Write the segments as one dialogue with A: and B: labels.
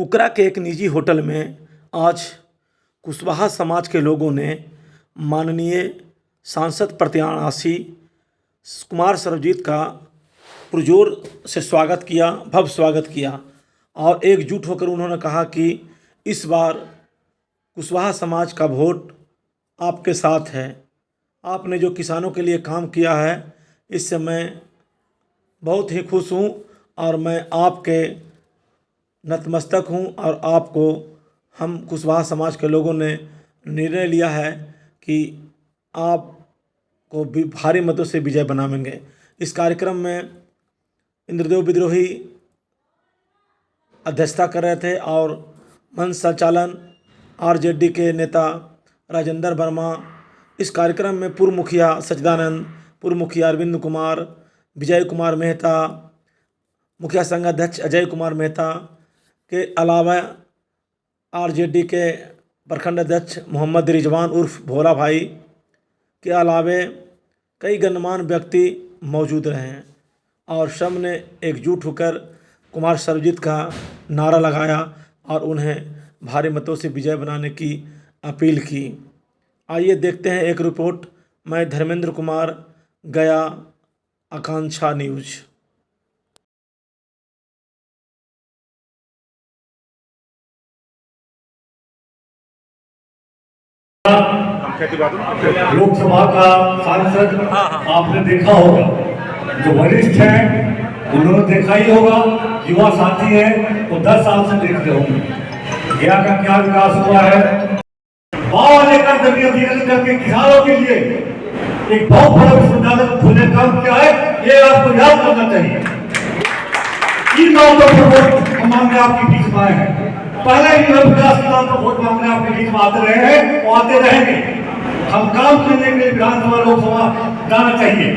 A: उकरा के एक निजी होटल में आज कुशवाहा समाज के लोगों ने माननीय सांसद प्रत्याशी कुमार सर्वजीत का पुरजोर से स्वागत किया, भव्य स्वागत किया और एकजुट होकर उन्होंने कहा कि इस बार कुशवाहा समाज का वोट आपके साथ है। आपने जो किसानों के लिए काम किया है, इससे मैं बहुत ही खुश हूँ और मैं आपके नतमस्तक हूँ और आपको हम कुशवाहा समाज के लोगों ने निर्णय लिया है कि आपको भारी मतों से विजय बनाएंगे। इस कार्यक्रम में इंद्रदेव विद्रोही अध्यक्षता कर रहे थे और मंच संचालन आरजेडी के नेता राजेंद्र वर्मा। इस कार्यक्रम में पूर्व मुखिया सच्चिदानंद, पूर्व मुखिया अरविंद कुमार, विजय कुमार मेहता, मुखिया संघ अध्यक्ष अजय कुमार मेहता के अलावा आरजेडी के प्रखंड अध्यक्ष मोहम्मद रिजवान उर्फ भोला भाई के अलावे कई गणमान्य व्यक्ति मौजूद रहे हैं और सब ने एकजुट होकर कुमार सर्वजीत का नारा लगाया और उन्हें भारी मतों से विजय बनाने की अपील की। आइए देखते हैं एक रिपोर्ट। मैं धर्मेंद्र कुमार, गया, आकांक्षा न्यूज।
B: लोकसभा का सांसद आपने देखा होगा, जो वरिष्ठ हैं उन्होंने देखा ही होगा, युवा साथी है वो 10 साल से देखते होंगे गया का क्या विकास हुआ है। पावर लेकर जमीन करके किसानों के लिए एक बहुत बड़ा विश्वविद्यालय खोलने का काम किया है, ये आपको याद करना चाहिए। इन बातों पर वोट मांगने आपके बीच में आए हैं, पहले ही विकास के नाम पर वोट मांगने आपके बीच में आते रहे हैं और आते रहेंगे। हम काम करने के लिए विधानसभा लोकसभा जाना चाहिए,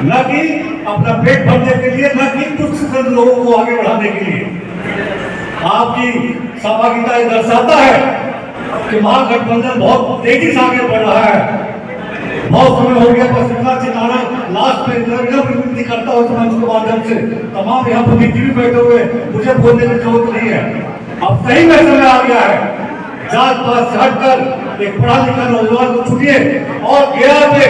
B: न कि अपना पेट भरने के लिए, न कि कुछ लोगों को आगे बढ़ाने के लिए। आपकी सहभागिता ये दर्शाता है कि महागठबंधन बहुत तेजी से आगे बढ़ रहा है। बहुत समय हो गया पर शिमला से लास्ट में विनती करता हूँ मंच के माध्यम से तमाम यहाँ पर भी बैठे हुए, मुझे बोलने की जरूरत नहीं है। अब सही में समय आ गया है, जात पात से हटकर एक पढ़ा लिखा नौजवान को चुनिए और गया में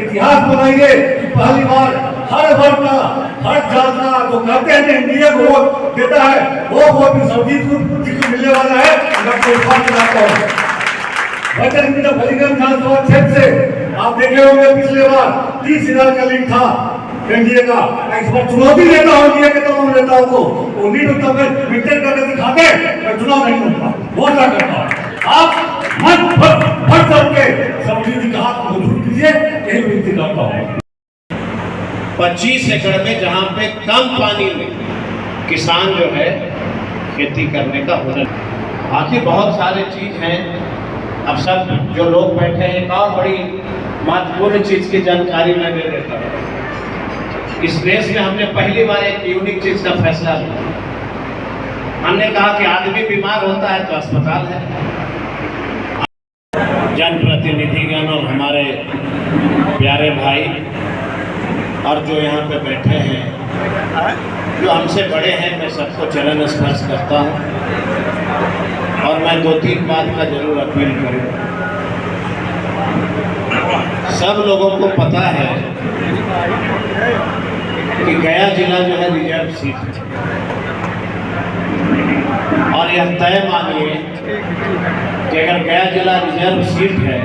B: इतिहास बनाइए कि पहली बार हर वर्ग का, हर जात का जो कहते हैं इंडिया को वोट देता है, वो वोट भी सर्वजीत को मिलने वाला है। मैं कोई बात कराता हूँ विधानसभा क्षेत्र से आप देखे होंगे पिछले बार 30,000 का लीड था एनडीए का। इस बार चुनौती देता हूँ एनडीए के तमाम नेताओं को, वो नीट उत्तर में मिक्सर करके दिखाते, मैं चुनाव नहीं लूंगा, वोट ना करता हूँ। आप मत भर करके सर्वजीत जी का हाथ मजबूत कीजिए, यही विनती करता हूँ।
C: 25 एकड़ में जहाँ पे कम पानी में किसान जो है खेती करने का हुनर, बाकी बहुत सारे चीज हैं। अब सब जो लोग बैठे हैं, एक और बड़ी महत्वपूर्ण चीज की जानकारी मैं दे देता हूँ। इस देश में हमने पहली बार एक यूनिक चीज का फैसला लिया। हमने कहा कि आदमी बीमार होता है तो अस्पताल है। जनप्रतिनिधिगण और हमारे प्यारे भाई और जो यहाँ पे बैठे हैं, जो हमसे बड़े हैं, मैं सबको चरण स्पर्श करता हूँ और मैं 2-3 बात का जरूर अपील करूँ। सब लोगों को पता है कि गया जिला जो है रिजर्व सीट है और यह तय मानिए कि अगर गया जिला रिजर्व सीट है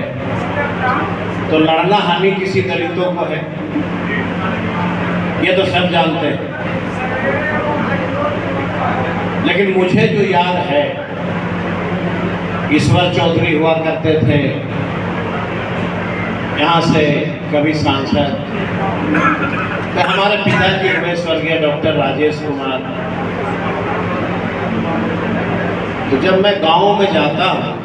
C: तो लड़ना हानि किसी दलितों को है, ये तो सब जानते हैं। लेकिन मुझे जो याद है, ईश्वर चौधरी हुआ करते थे यहाँ से कभी सांसद, तो हमारे पिताजी हुए स्वर्गीय डॉक्टर राजेश कुमार। तो जब मैं गांव में जाता हूँ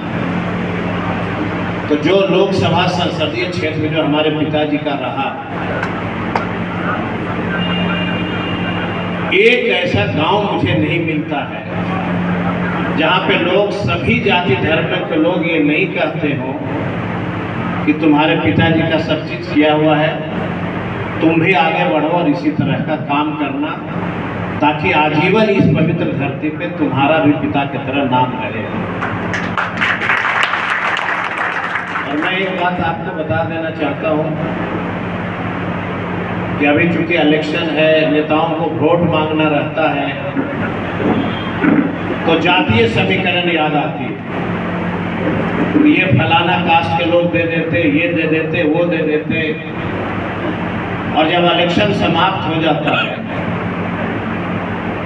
C: तो जो लोकसभा संसदीय क्षेत्र जो हमारे पिताजी का रहा, एक ऐसा गांव मुझे नहीं मिलता है जहाँ पे लोग, सभी जाति धर्म के लोग ये नहीं कहते हो कि तुम्हारे पिताजी का सब चीज किया हुआ है, तुम भी आगे बढ़ो और इसी तरह का काम करना, ताकि आजीवन इस पवित्र धरती पे तुम्हारा भी पिता की तरह नाम रहे। और मैं एक बात आपको बता देना चाहता हूँ कि अभी चूंकि इलेक्शन है, नेताओं को वोट मांगना रहता है, तो जातीय समीकरण याद आती है। ये फलाना कास्ट के लोग दे देते, ये दे देते, वो दे देते, और जब इलेक्शन समाप्त हो जाता है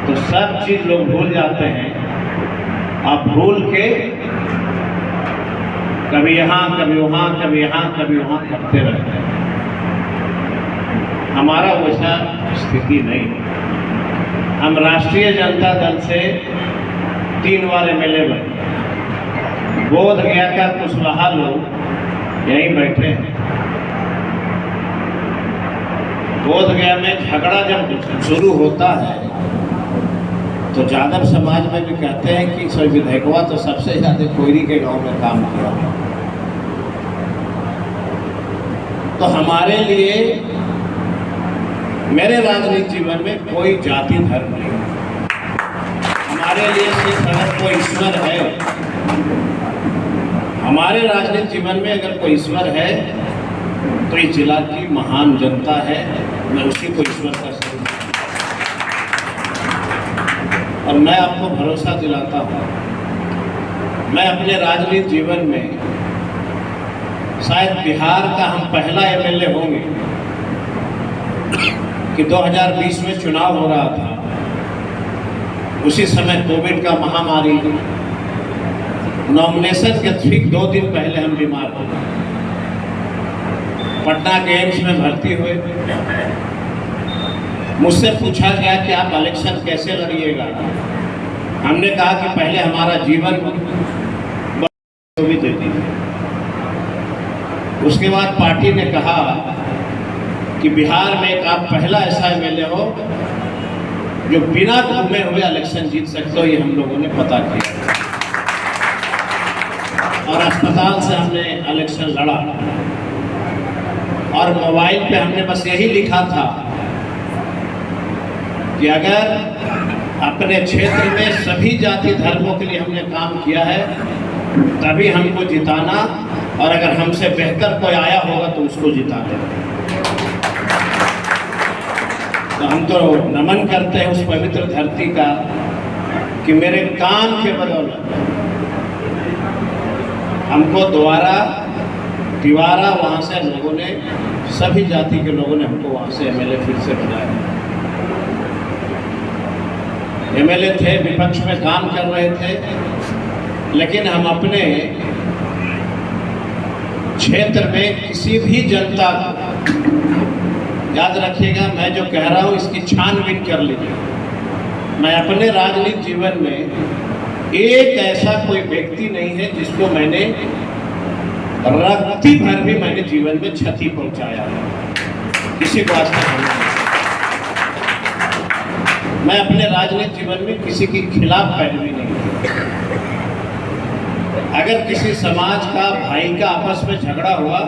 C: तो सब चीज लोग भूल जाते हैं। अब भूल के कभी यहाँ, कभी वहाँ, कभी यहाँ, कभी वहाँ करते रहते हैं। हमारा वैसा स्थिति नहीं है। हम राष्ट्रीय जनता दल से 3 बार एमएलए बने। बोध गया का कुशवाहा लोग यहीं बैठे हैं। बोध गया में झगड़ा जब शुरू होता है तो यादव समाज में भी कहते हैं कि सर विधायकवा तो सबसे ज्यादा कोयरी के गांव में काम किया। तो हमारे लिए, मेरे राजनीतिक जीवन में कोई जाति धर्म नहीं। हमारे लिए सिर्फ अगर कोई ईश्वर है, हमारे राजनीतिक जीवन में अगर कोई ईश्वर है तो इस जिला की महान जनता है। मैं उसी को ईश्वर का स्वरूप, और मैं आपको भरोसा दिलाता हूँ, मैं अपने राजनीतिक जीवन में शायद बिहार का हम पहला एमएलए होंगे कि 2020 में चुनाव हो रहा था। उसी समय कोविड का महामारी, नॉमिनेशन के ठीक 2 दिन पहले हम बीमार हो गए। पटना के एम्स में भर्ती हुए। मुझसे पूछा गया कि आप इलेक्शन कैसे लड़िएगा। हमने कहा कि पहले हमारा जीवन भी दे दीजिए। उसके बाद पार्टी ने कहा कि बिहार में एक आप पहला ऐसा एमएलए हो जो बिना घूमे हुए इलेक्शन जीत सकते हो। ये हम लोगों ने पता किया और अस्पताल से हमने इलेक्शन लड़ा। और मोबाइल पे हमने बस यही लिखा था कि अगर अपने क्षेत्र में सभी जाति धर्मों के लिए हमने काम किया है तभी हमको जिताना, और अगर हमसे बेहतर कोई आया होगा तो उसको जिता देना। तो हम तो नमन करते हैं उस पवित्र धरती का कि मेरे काम के बदौलत हमको दोबारा वहाँ से लोगों ने, सभी जाति के लोगों ने हमको वहाँ से एमएलए फिर से बनाया। एमएलए थे, विपक्ष में काम कर रहे थे, लेकिन हम अपने क्षेत्र में किसी भी जनता को, याद रखिएगा मैं जो कह रहा हूँ इसकी छानबीन कर लीजिए। मैं अपने राजनीतिक जीवन में एक ऐसा कोई व्यक्ति नहीं है जिसको मैंने रत्ती भर भी मैंने जीवन में क्षति पहुंचाया है, किसी को आज तक नहीं। मैं अपने राजनीतिक जीवन में किसी के खिलाफ पैरवी नहीं की। अगर किसी समाज का, भाई का आपस में झगड़ा हुआ,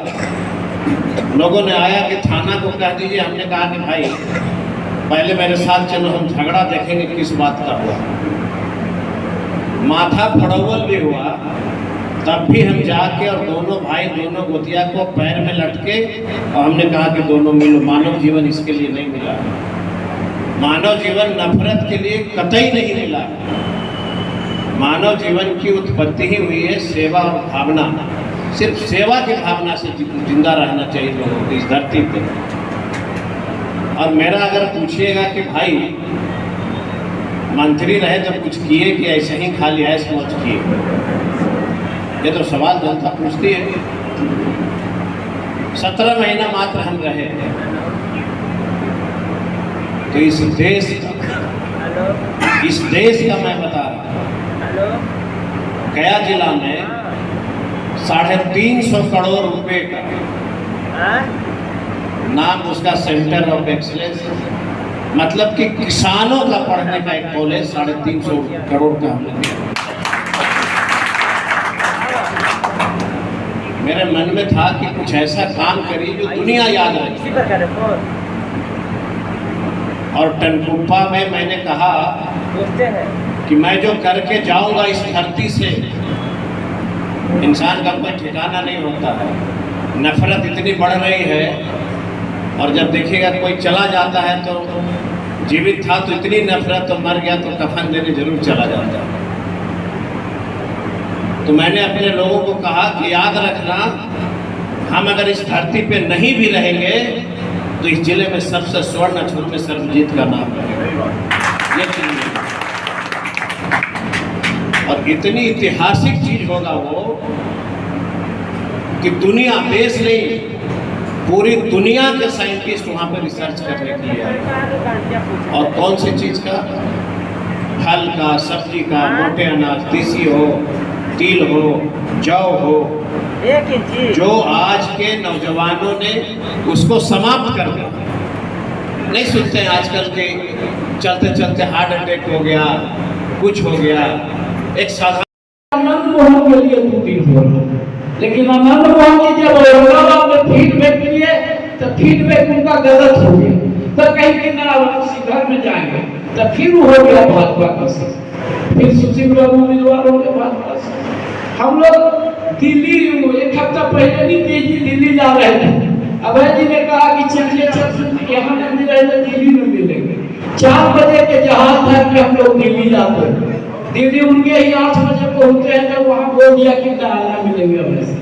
C: लोगों ने आया कि थाना को कह दीजिए, हमने कहा कि भाई पहले मेरे साथ चलो, हम झगड़ा देखेंगे किस बात का हुआ। माथा फड़ौवल भी हुआ तब भी हम जाके और दोनों भाई, दोनों गोतिया को पैर में लटके और हमने कहा कि दोनों मिलो। मानव जीवन इसके लिए नहीं मिला। मानव जीवन नफरत के लिए कतई नहीं मिला। मानव जीवन की उत्पत्ति ही हुई है सेवा और भावना। सिर्फ सेवा की भावना से जिंदा रहना चाहिए लोगों को इस धरती पे। और मेरा अगर पूछिएगा कि भाई मंत्री रहे तो कुछ किए कि ऐसे ही खाली ऐश मौज किए, ये तो सवाल जनता पूछती है। 17 महीना मात्र हम रहे, तो इस देश का मैं बता रहा हूँ, गया जिला में 350 करोड़ रुपए का, नाम उसका सेंटर ऑफ एक्सीलेंस, मतलब कि किसानों का पढ़ने का एक कॉलेज 350 करोड़ का हमने दिया। मेरे मन में था कि कुछ ऐसा काम करिए जो दुनिया याद रखे। और टनकुप्पा में मैंने कहा कि मैं जो करके जाऊंगा इस धरती से, इंसान का कोई ठिकाना नहीं होता है। नफरत इतनी बढ़ रही है, और जब देखिएगा कोई चला जाता है तो जीवित था तो इतनी नफरत, तो मर गया तो कफन देने जरूर चला जाता है। तो मैंने अपने लोगों को कहा कि याद रखना, हम अगर इस धरती पे नहीं भी रहेंगे तो इस जिले में सबसे स्वर्ण अक्षर में सर्वजीत का नाम रहेगा, ये चीज। और इतनी ऐतिहासिक चीज होगा वो कि दुनिया, देश नहीं, पूरी दुनिया के साइंटिस्ट वहाँ पर रिसर्च करने के लिए आए। और कौन सी चीज का? फल का, सब्जी का, मोटे अनाज, तीसी हो, तिल हो, जौ हो, जो आज के नौजवानों ने उसको समाप्त कर दिया। नहीं सुनते हैं आजकल के, चलते चलते हार्ट अटैक हो गया, कुछ हो गया। एक साधारण
D: आनंद मोहन के लिए 2 दिन हो रहा, लेकिन आनंद मोहन जी जब औरंगाबाद में फीडबैक किए तो फीडबैक उनका गलत हो गया, तो कहीं कि ना वापसी घर में जाएंगे, तो फिर हो गया भाजपा का से, फिर सुशील बाबू उम्मीदवार हो गए भाजपा से। हम लोग दिल्ली 1 हफ्ता पहले भी तेजी दिल्ली जा रहे थे। अभय जी ने कहा कि चलिए चल, यहाँ नहीं मिल रहे तो दिल्ली में मिलेंगे। 4 बजे के जहाज है कि हम लोग दिल्ली जाते हैं, दिल्ली उनके ही 8 बजे पहुंचे हैं, तो वहाँ बोल दिया कि ना मिलेंगे हमें से।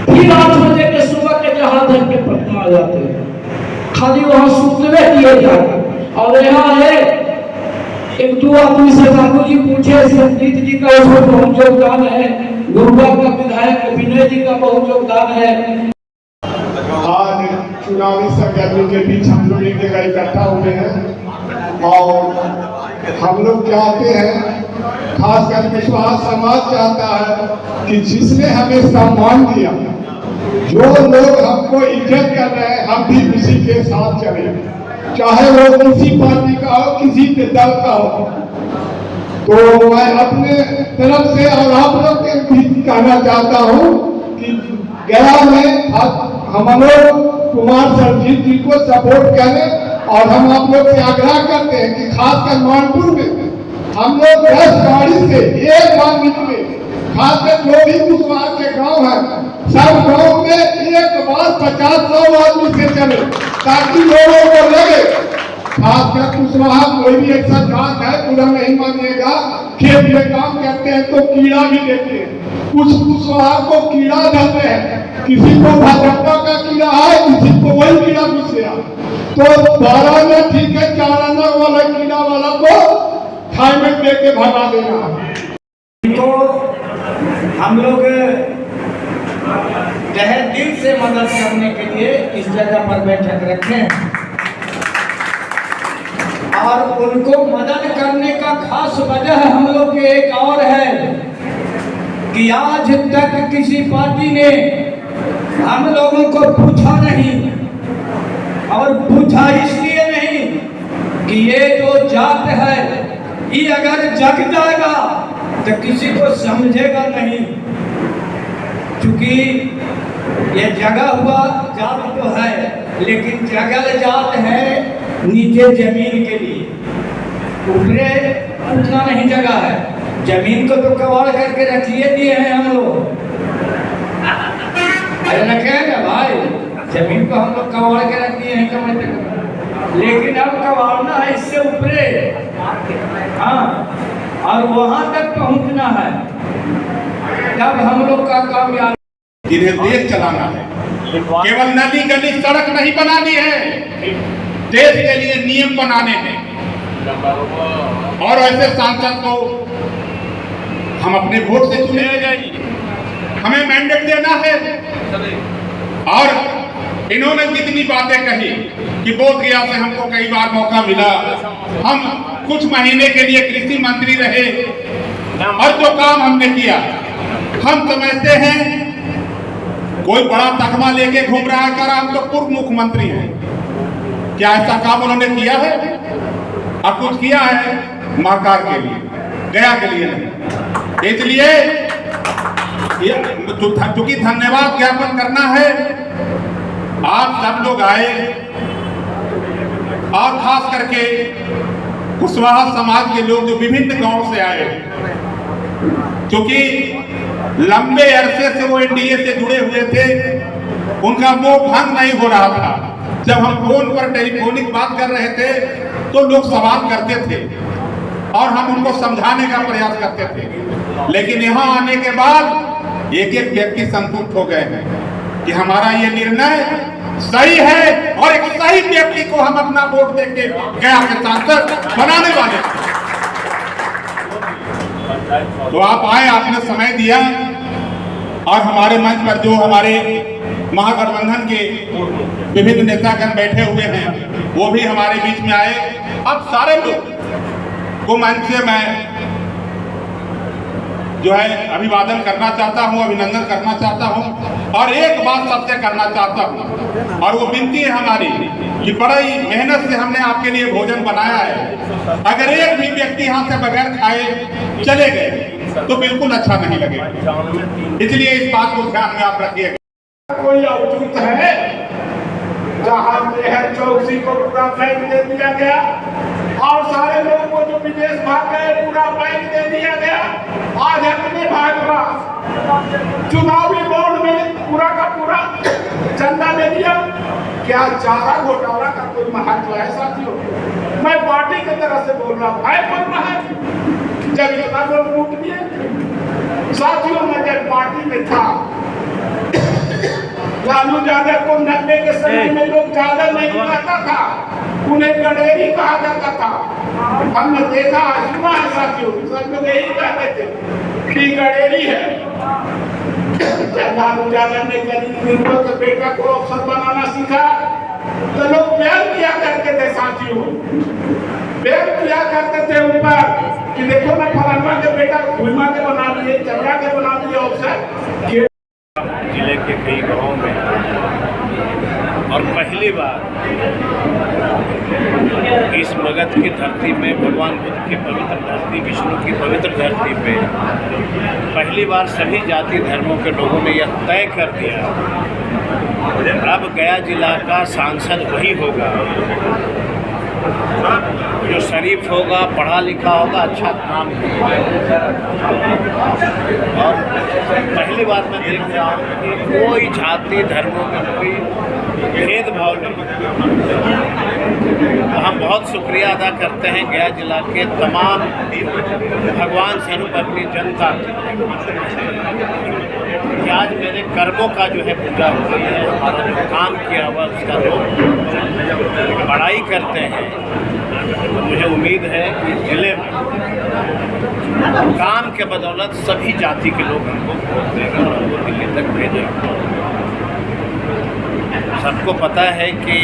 D: फिर 8 बजे के सुबह के जहाज है के पटना आ जाते हैं, खाली वहाँ सूचना दिए जाकर। और यहाँ है 1-2 आदमी से बाबू जी पूछे, संजीत जी का उसमें बहुत योगदान है, गुरुवा का विधायक विनय जी का बहुत योगदान है।
E: आज चुनावी सरगर्मी के बीच हम लोग एक जगह इकट्ठा हुए हैं और हम लोग चाहते हैं, खासकर विश्वास समाज चाहता है कि जिसने हमें सम्मान दिया, जो लोग हमको इज्जत कर रहे हैं, हम भी उसी के साथ चले, चाहे वो किसी पार्टी का हो, किसी के दल का हो। तो मैं अपने तरफ से और आप लोग के भी कहना चाहता हूँ कि गया में हम लोग कुमार सरजीत जी को सपोर्ट करें, और हम आप लोग से आग्रह करते हैं कि खासकर मानपुर में हम लोग 10 गाड़ी से एक बार निकले, खासकर जो भी कुशवाहा के गांव है, सब गांव में एक बार 50-100 आदमी से चले, ताकि लोगों को लगे, खासकर कुशवाहा कोई भी ऐसा जात है, पूरा नहीं मानिएगा, खेत में काम करते हैं तो कीड़ा भी देते हैं। कुछ कुशवाहा को कीड़ा देते हैं, किसी को भाजपा का कीड़ा है, किसी को वही कीड़ा घुस गया, तो 12 आना ठीक है, 4 आना वाला कीड़ा वाला को खाए में दे के भगा देना।
D: तो हम लोग तहे दिल से मदद करने के लिए इस जगह पर बैठक रखें, और उनको मदद करने का खास वजह हम लोग के एक और है कि आज तक किसी पार्टी ने हम लोगों को पूछा नहीं, और पूछा इसलिए नहीं कि ये जो जात है ये अगर जग जाएगा तो किसी को समझेगा नहीं, क्योंकि ये जगा हुआ जात तो है, लेकिन जगल जात है नीचे जमीन के लिए, ऊपरे उतना नहीं जगह है। जमीन को तो कवर करके रखिए दिए हैं हम लोग, अरे रखेगा भाई, जमीन को हम लोग कवर के रख दिए हैं कमरे तक, लेकिन अब कवाड़ना है इससे ऊपरे, हाँ, और वहां तक पहुंचना है, तब हम लोग का काम यार।
F: इन्हें देश चलाना है, केवल नदी गली सड़क नहीं बनानी है, देश के लिए नियम बनाने हैं, और ऐसे सांसद को हम अपने वोट से चुने जाएंगे, हमें मैंडेट देना है। और इन्होंने कितनी बातें कही कि बोध गया से हमको कई बार मौका मिला, हम कुछ महीने के लिए कृषि मंत्री रहे, और जो काम हमने किया, हम समझते हैं कोई बड़ा तकमा लेके घूम रहा है कर, हम तो पूर्व मुख्यमंत्री हैं, क्या ऐसा काम उन्होंने किया है? अब कुछ किया है महाकाल के लिए, गया के लिए नहीं। इसलिए चूंकि धन्यवाद ज्ञापन करना है, आप सब लोग आए, और खास करके कुशवाहा समाज के लोग जो विभिन्न गांव से आए, क्योंकि लंबे अरसे से वो एनडीए से जुड़े हुए थे, उनका मोह भंग नहीं हो रहा था। जब हम फोन पर टेलीफोनिक बात कर रहे थे तो लोग सवाल करते थे और हम उनको समझाने का प्रयास करते थे, लेकिन यहाँ आने के बाद एक एक व्यक्ति संतुष्ट हो गए हैं कि हमारा ये निर्णय सही है और एक सही व्यक्ति को हम अपना वोट देके गया के सांसद बनाने वाले थे। तो आप आए, आपने समय दिया और हमारे मंच पर जो हमारे महागठबंधन के विभिन्न नेतागण बैठे हुए हैं वो भी हमारे बीच में आए। अब सारे लोग को मंच से मैं जो है अभिवादन करना चाहता हूं, अभिनंदन करना चाहता हूं और एक बात सबसे करना चाहता हूं और वो विनती है हमारी कि बड़ी मेहनत से हमने आपके लिए भोजन बनाया है। अगर एक भी व्यक्ति यहाँ से बगैर खाए चले गए तो बिल्कुल अच्छा नहीं लगेगा, इसलिए इस बात को ध्यान में आप रखिएगा।
E: कोई औचित्य है जहाँ पे है चौकसी को पूरा बैंक दे दिया गया और सारे लोगों को जो विदेश भाग गए पूरा बैंक दे दिया गया। आज अपने भाजपा चुनावी बॉन्ड में पूरा का पूरा चंदा दे दिया। क्या चारा घोटाला का कोई महत्व है साथियों? मैं पार्टी की तरफ से बोल रहा हूँ, है कोई महत्व जब इतना लोग लूट दिए? साथियों मैं जब पार्टी में था लालू यादव को 90 के समय में लोग ज्यादा नहीं कहता था, उन्हें गडेरी कहा जाता था। हमने देखा, सुना है साथियों, सब लोग यही कहते थे कि गडेरी है। लालू यादव ने गरीब के बेटा को अफसर बनाना सीखा तो लोग प्यार किया करते थे साथियों, प्यार किया करते थे उन पर कि देखो ना फलाना के बेटा घुमा के बना दिए, चमड़ा के बना दिए अफसर।
C: जिले के कई गांवों में और पहली बार इस मगध की धरती में, भगवान बुद्ध की पवित्र धरती, विष्णु की पवित्र धरती पे पहली बार सभी जाति धर्मों के लोगों ने यह तय कर दिया अब गया जिला का सांसद वही होगा जो शरीफ होगा, पढ़ा लिखा होगा, अच्छा काम करेगा। और पहली बार मैं देख रहा हूँ कि कोई जाति धर्मों में कोई भेदभाव नहीं। तो हम बहुत शुक्रिया अदा करते हैं गया जिला के तमाम भगवान स्वरूप अपनी जनता कि आज मेरे कर्मों का जो है पूजा हो गई है, हमारा जो काम किया हुआ उसका लोग बड़ाई करते हैं। तो मुझे उम्मीद है कि जिले में काम के बदौलत सभी जाति के लोग हमको वोट देंगे और हमको दिल्ली तक भेजेंगे। सबको पता है कि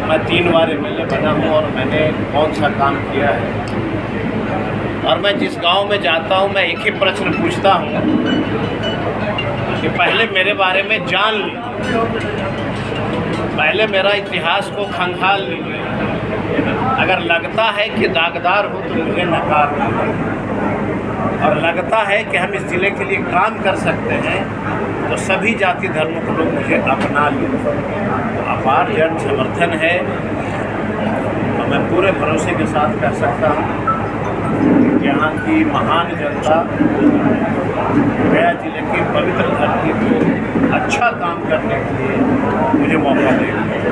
C: मैं 3 बार MLA बना हूँ और मैंने कौन सा काम किया है। और मैं जिस गांव में जाता हूँ मैं एक ही प्रश्न पूछता हूँ कि पहले मेरे बारे में जान लीजिए, पहले मेरा इतिहास को खंगाल लीजिए। अगर लगता है कि दागदार हो तो मुझे नकार दीजिए, और लगता है कि हम इस ज़िले के लिए काम कर सकते हैं तो सभी जाति धर्मों के लोग मुझे अपना लीजिए। तो अपार जन समर्थन है तो मैं पूरे भरोसे के साथ कह सकता हूँ यहाँ की महान जनता गया जिले की पवित्र धरती को अच्छा काम करने के लिए मुझे मौका देगी।